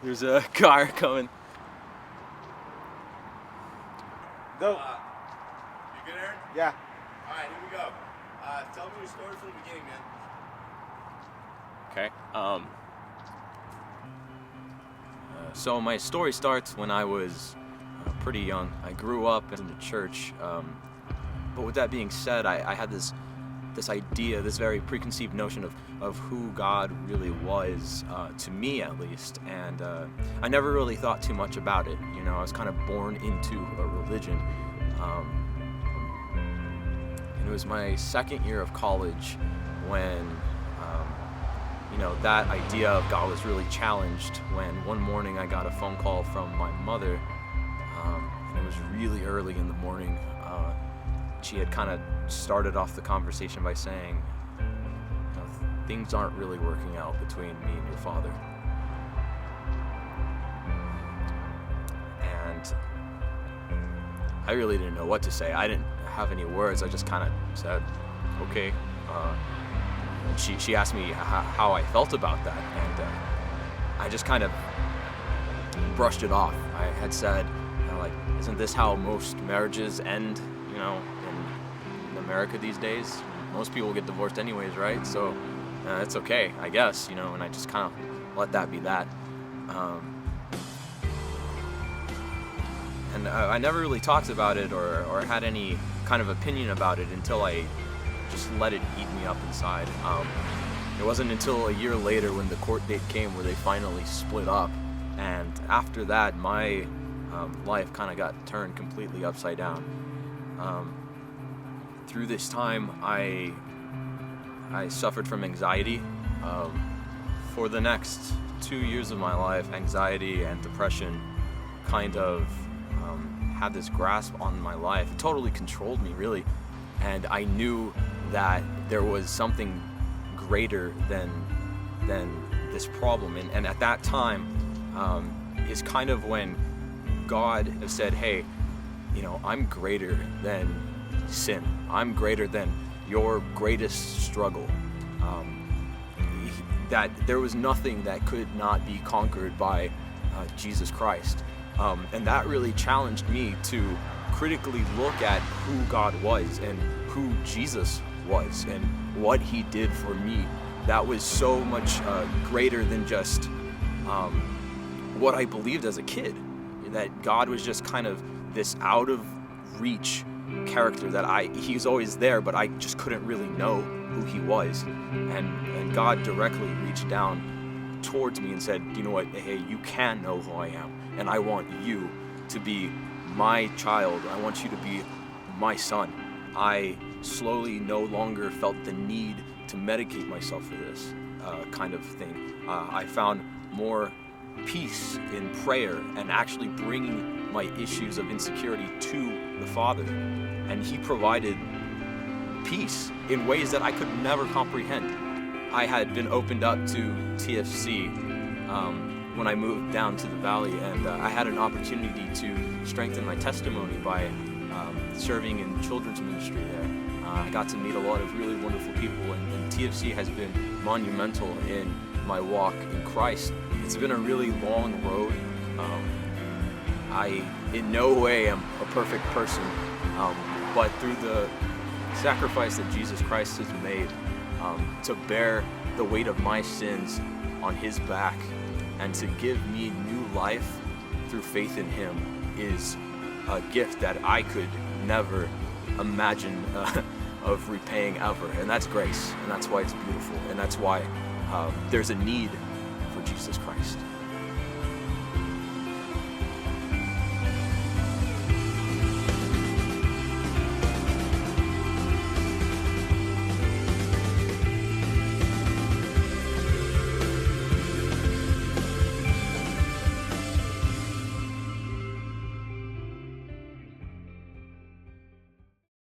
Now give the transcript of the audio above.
There's a car coming. Go. You good, Aaron? Yeah. All right, here we go. Tell me your story from the beginning, man. Okay. So my story starts when I was pretty young. I grew up in the church, but with that being said, I had this idea, this very preconceived notion of who God really was, to me at least, and I never really thought too much about it. You know, I was kind of born into a religion, and it was my second year of college when that idea of God was really challenged when one morning I got a phone call from my mother, and it was really early in the morning. She had kind of started off the conversation by saying, things aren't really working out between me and your father. And I really didn't know what to say. I didn't have any words. I just kind of said, okay. She asked me how I felt about that, and I just kind of brushed it off. I had said, isn't this how most marriages end, in America these days? Most people get divorced anyways, right? So it's okay, I guess, and I just kind of let that be that. And I never really talked about it or had any kind of opinion about it until I just let it eat me up inside. It wasn't until a year later when the court date came where they finally split up, and after that my life kind of got turned completely upside down. Through this time I suffered from anxiety. For the next 2 years of my life, anxiety and depression kind of had this grasp on my life. It totally controlled me, really, and I knew that there was something greater than this problem, and at that time is kind of when God said, hey, I'm greater than sin. I'm greater than your greatest struggle. That there was nothing that could not be conquered by Jesus Christ, and that really challenged me to critically look at who God was and who Jesus was and what he did for me. That was so much greater than just what I believed as a kid, that God was just kind of this out of reach character that he's always there, but I just couldn't really know who he was. And God directly reached down towards me and said, you know what, hey, you can know who I am, and I want you to be my child. I want you to be my son. I slowly no longer felt the need to medicate myself for this kind of thing. I found more peace in prayer and actually bringing my issues of insecurity to the Father, and he provided peace in ways that I could never comprehend. I had been opened up to TFC when I moved down to the valley, and I had an opportunity to strengthen my testimony by serving in children's ministry there. I got to meet a lot of really wonderful people, and TFC has been monumental in my walk in Christ. It's been a really long road. I in no way am a perfect person, but through the sacrifice that Jesus Christ has made to bear the weight of my sins on his back and to give me new life through faith in him is a gift that I could never imagine of repaying ever. And that's grace, and that's why it's beautiful, and that's why there's a need for Jesus Christ.